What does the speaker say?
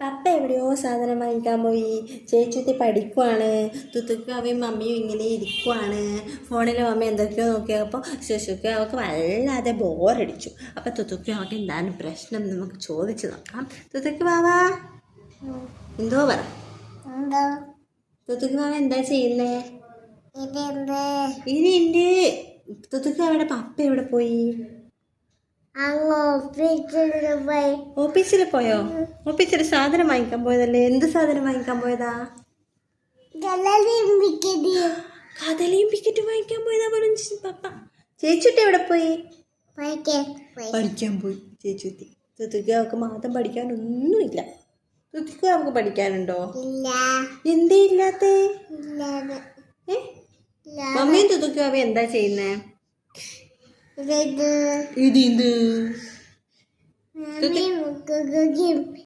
പപ്പ എവിടെയോ സാധനം വാങ്ങിക്കാൻ പോയി. ചേച്ചി പഠിക്കുവാണ്. തുത്തുക്കാവയും മമ്മിയും ഇങ്ങനെ ഇരിക്കുവാണ്. ഫോണിൽ മമ്മി എന്തൊക്കെയോ നോക്കിയപ്പോൾ ശുശുക്ക് അവൾക്ക് വല്ലാതെ ബോറടിച്ചു. അപ്പം തുത്തുക്ക് അവൾക്ക് എന്താണ് പ്രശ്നം നമുക്ക് ചോദിച്ചു നോക്കാം. തുത്തുക്ക് വാവാ, എന്തോ പറ. തുത്തുക്ക് വാവ എന്താ ചെയ്യുന്നേ? ഇനി ഉണ്ട്. തുത്തുക്ക് അവിടെ പപ്പ എവിടെ പോയി? ഓഫീസിൽ പോയോ? ഓഫീസിൽ സാധനം വാങ്ങിക്കാൻ പോയതല്ലേ? എന്ത് സാധനം വാങ്ങിക്കാൻ പോയതാ? കദളിയും ബിസ്ക്കറ്റും വാങ്ങിക്കാൻ പോയതാ പപ്പ. ചേച്ചുട്ടി എവിടെ പോയി? പഠിക്കാൻ പോയി ചേച്ചുട്ടി. തുത്തുക്ക് അവൾക്ക് മാത്രം പഠിക്കാനൊന്നുമില്ല. തുത്തുക്ക് അവൾക്ക് പഠിക്കാനുണ്ടോ? എന്തേ ഇല്ലാത്തേ? മമ്മിയും തുത്തുക്കും അവ എന്താ ചെയ്യുന്നേ? ഇത്